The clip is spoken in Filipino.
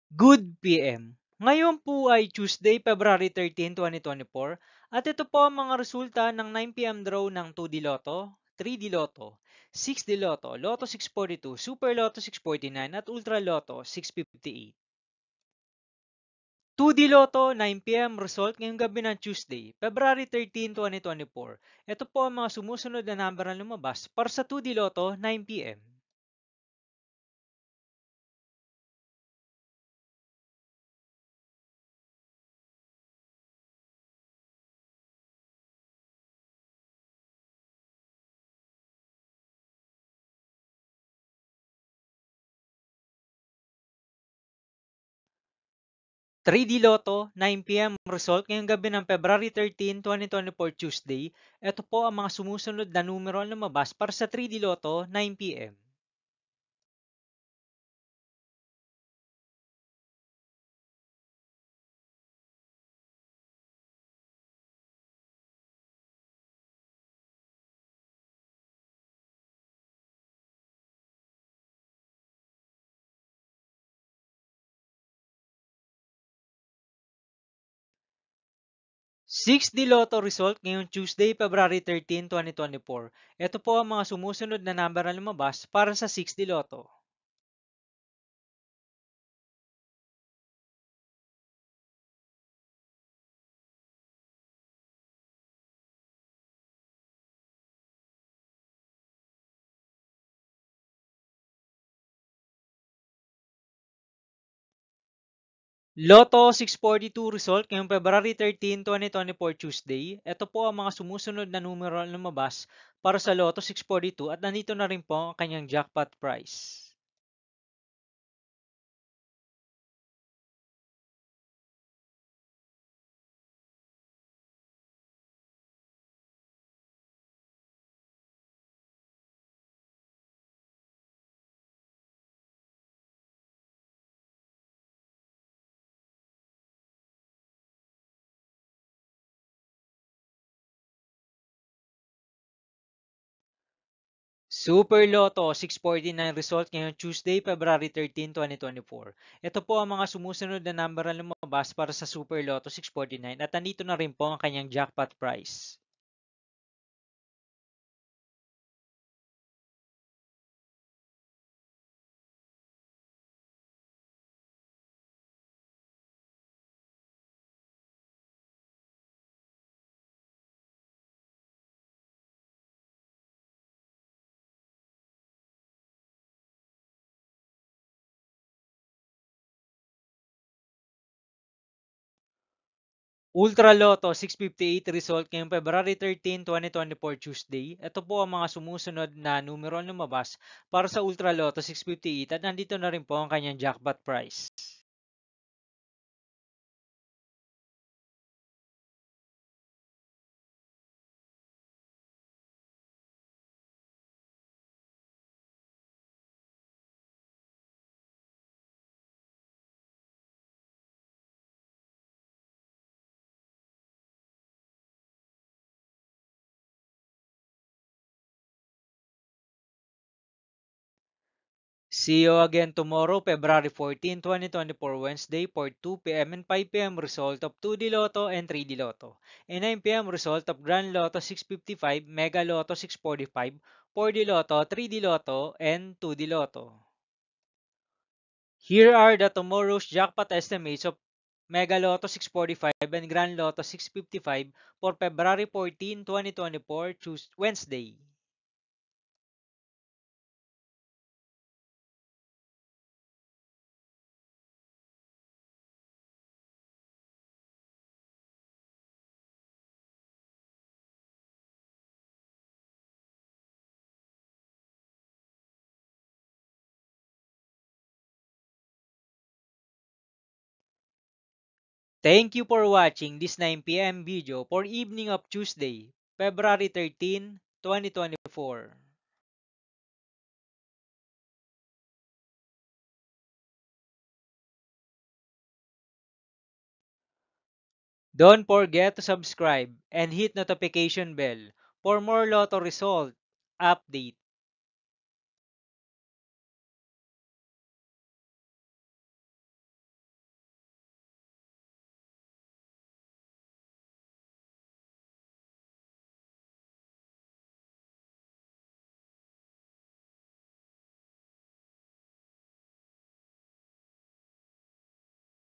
Good PM. Ngayon po ay Tuesday, February 13, 2024 at ito po ang mga resulta ng 9 PM draw ng 2D Lotto, 3D Lotto, 6D Lotto, Lotto 642, Super Lotto 649 at Ultra Lotto 658. 2D Lotto 9 PM result ngayong gabi ng Tuesday, February 13, 2024. Ito po ang mga sumusunod na number na lumabas para sa 2D Lotto 9 PM. 3D Lotto 9 PM result ngayong gabi ng February 13, 2024 Tuesday. Ito po ang mga sumusunod na numero na lumabas para sa 3D Lotto 9 PM. 6D Lotto result ngayong Tuesday, February 13, 2024. Ito po ang mga sumusunod na number na lumabas para sa 6D Lotto. Lotto 642 result ngayong February 13, 2024 Tuesday. Ito po ang mga sumusunod na numero na lumabas para sa Lotto 642 at nandito na rin po ang kanyang jackpot price. Super Lotto 649 result ngayong Tuesday, February 13, 2024. Ito po ang mga sumusunod na number na lumabas para sa Super Lotto 649 at nandito na rin po ang kanyang jackpot price. Ultra Lotto 658 result ngayong February 13, 2024 Tuesday. Ito po ang mga sumusunod na numero na lumabas para sa Ultra Lotto 658 at nandito na rin po ang kanyang jackpot price. See you again tomorrow, February 14, 2024, Wednesday for 2 p.m. and 5 p.m. result of 2D Lotto and 3D Lotto. And 9 p.m. result of Grand Lotto 655, Mega Lotto 645, 4D Lotto, 3D Lotto, and 2D Lotto. Here are the tomorrow's jackpot estimates of Mega Lotto 645 and Grand Lotto 655 for February 14, 2024, Wednesday. Thank you for watching this 9 p.m. video for evening of Tuesday, February 13, 2024. Don't forget to subscribe and hit notification bell for more Lotto result update.